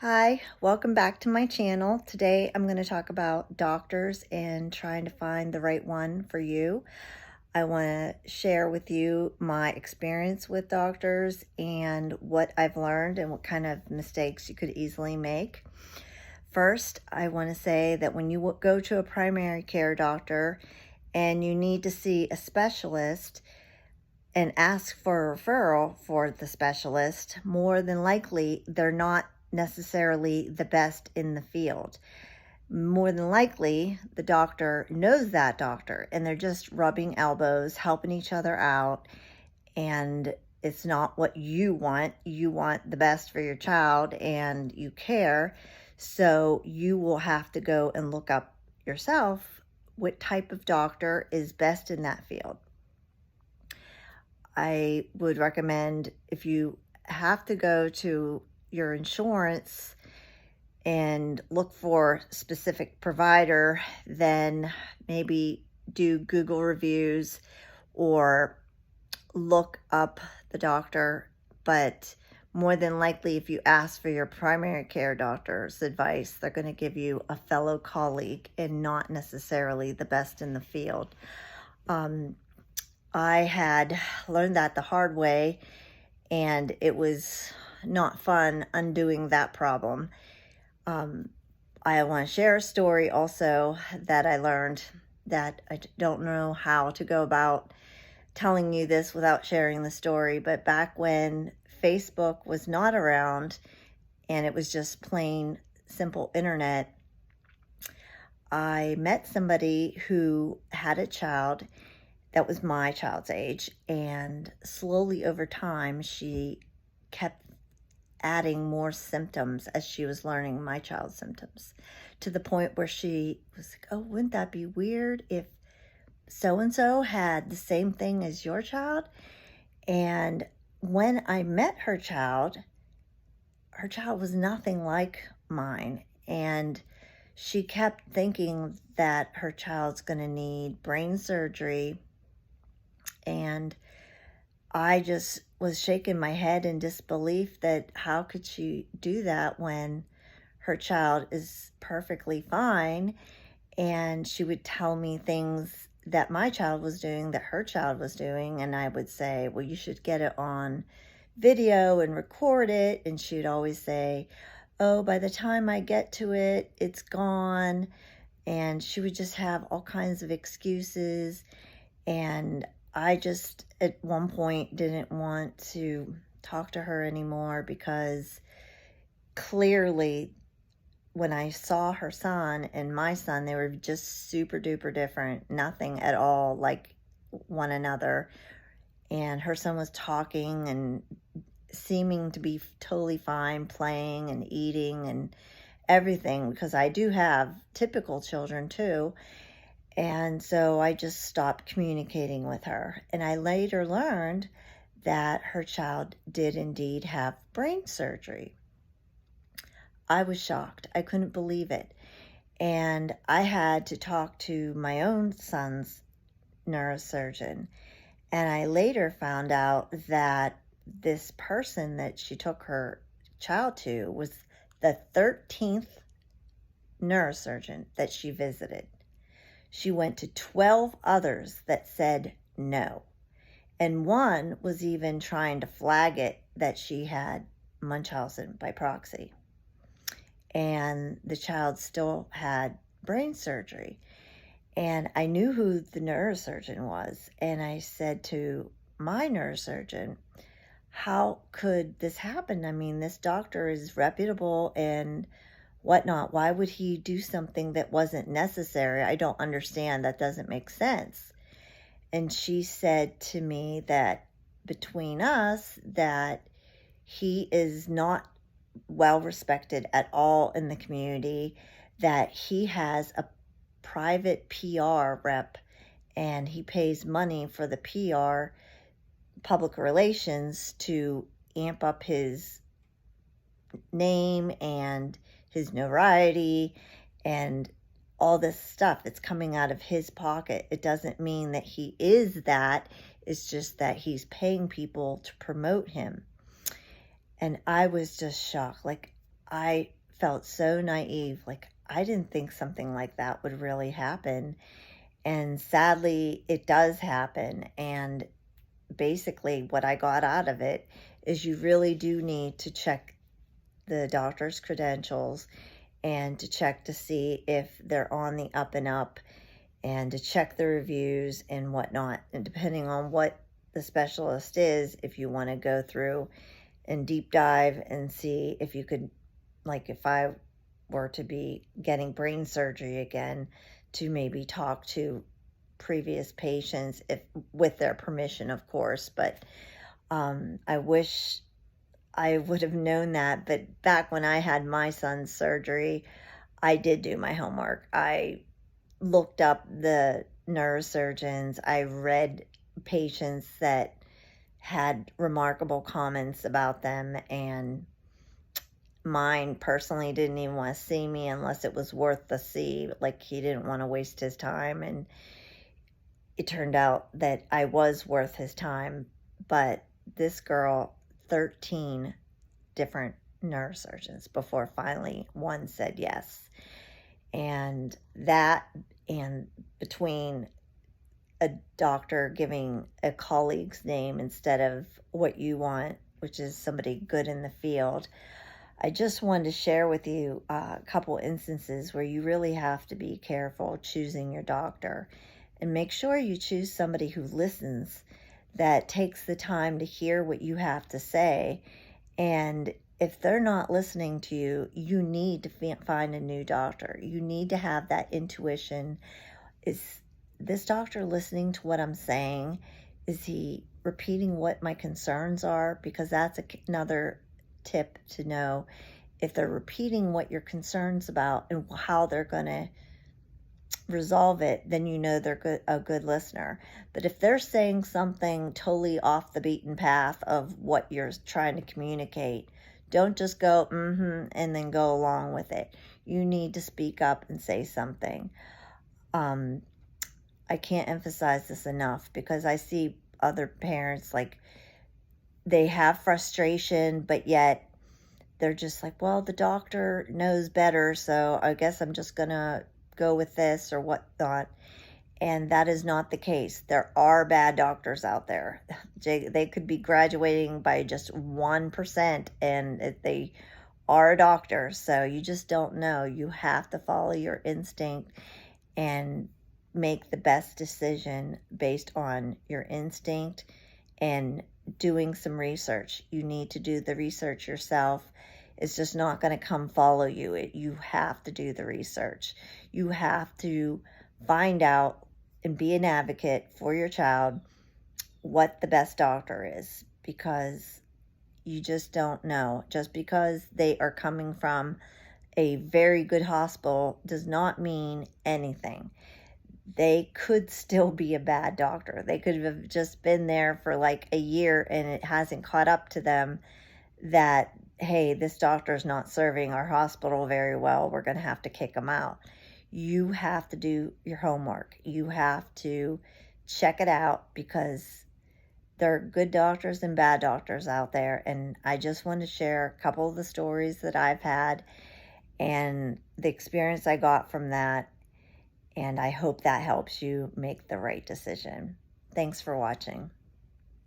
Hi, welcome back to my channel. Today I'm going to talk about doctors and trying to find the right one for you. I want to share with you my experience with doctors and what I've learned and what kind of mistakes you could easily make. First, I want to say that when you go to a primary care doctor and you need to see a specialist and ask for a referral for the specialist, more than likely they're not necessarily the best in the field. More than likely, the doctor knows that doctor and they're just rubbing elbows, helping each other out, and it's not what you want. You want the best for your child and you care, so you will have to go and look up yourself what type of doctor is best in that field. I would recommend, if you have to go to your insurance and look for specific provider, then maybe do Google reviews or look up the doctor. But more than likely, if you ask for your primary care doctor's advice, they're going to give you a fellow colleague and not necessarily the best in the field. I had learned that the hard way, and it was not fun undoing that problem. I want to share a story also that I learned that I don't know how to go about telling you this without sharing the story, but back when Facebook was not around and it was just plain simple internet, I met somebody who had a child that was my child's age, and slowly over time she kept adding more symptoms as she was learning my child's symptoms, to the point where she was like, oh, wouldn't that be weird if so-and-so had the same thing as your child? And when I met her child was nothing like mine, and she kept thinking that her child's going to need brain surgery. And I just was shaking my head in disbelief that how could she do that when her child is perfectly fine. And she would tell me things that my child was doing that her child was doing, and I would say, well, you should get it on video and record it. And she would always say, oh, by the time I get to it, it's gone. And she would just have all kinds of excuses. And I just, at one point, didn't want to talk to her anymore, because clearly when I saw her son and my son, they were just super duper different, nothing at all like one another. And her son was talking and seeming to be totally fine, playing and eating and everything, because I do have typical children too. And so I just stopped communicating with her. And I later learned that her child did indeed have brain surgery. I was shocked. I couldn't believe it. And I had to talk to my own son's neurosurgeon. And I later found out that this person that she took her child to was the 13th neurosurgeon that she visited. She went to 12 others that said no. And one was even trying to flag it that she had Munchausen by proxy. And the child still had brain surgery. And I knew who the neurosurgeon was. And I said to my neurosurgeon, how could this happen? I mean, this doctor is reputable and whatnot. Why would he do something that wasn't necessary? I don't understand. That doesn't make sense. And she said to me that between us, that he is not well respected at all in the community, that he has a private PR rep and he pays money for the PR, public relations, to amp up his name and his notoriety and all this stuff that's coming out of his pocket. It doesn't mean that he is that. It's just that he's paying people to promote him. And I was just shocked. Like, I felt so naive. Like, I didn't think something like that would really happen. And sadly, it does happen. And basically, what I got out of it is you really do need to check the doctor's credentials and to check to see if they're on the up and up and to check the reviews and whatnot. And depending on what the specialist is, if you want to go through and deep dive and see if you could, like if I were to be getting brain surgery again, to maybe talk to previous patients, if with their permission, of course. But I wish I would have known that. But back when I had my son's surgery, I did do my homework. I looked up the neurosurgeons. I read patients that had remarkable comments about them, and mine personally didn't even want to see me unless it was worth the see. Like, he didn't want to waste his time, and it turned out that I was worth his time. But this girl, 13 different neurosurgeons before finally one said yes. And that, and between a doctor giving a colleague's name instead of what you want, which is somebody good in the field, I just wanted to share with you a couple instances where you really have to be careful choosing your doctor, and make sure you choose somebody who listens, that takes the time to hear what you have to say. And if they're not listening to you, you need to find a new doctor. You need to have that intuition. Is this doctor listening to what I'm saying? Is he repeating what my concerns are? Because that's another tip to know. If they're repeating what your concerns about and how they're going to resolve it, then you know they're a good listener. But if they're saying something totally off the beaten path of what you're trying to communicate, don't just go and then go along with it. You need to speak up and say something. I can't emphasize this enough, because I see other parents, like, they have frustration, but yet they're just like, well, the doctor knows better, so I guess I'm just gonna go with this or whatnot. And that is not the case. There are bad doctors out there. They could be graduating by just 1%, and they are a doctor. So you just don't know. You have to follow your instinct and make the best decision based on your instinct and doing some research. You need to do the research yourself. It's just not going to come follow you. You have to do the research. You have to find out and be an advocate for your child what the best doctor is, because you just don't know. Just because they are coming from a very good hospital does not mean anything. They could still be a bad doctor. They could have just been there for like a year and it hasn't caught up to them that, hey, this doctor is not serving our hospital very well, we're going to have to kick them out. You have to do your homework. You have to check it out, because there are good doctors and bad doctors out there. And I just want to share a couple of the stories that I've had and the experience I got from that. And I hope that helps you make the right decision. Thanks for watching.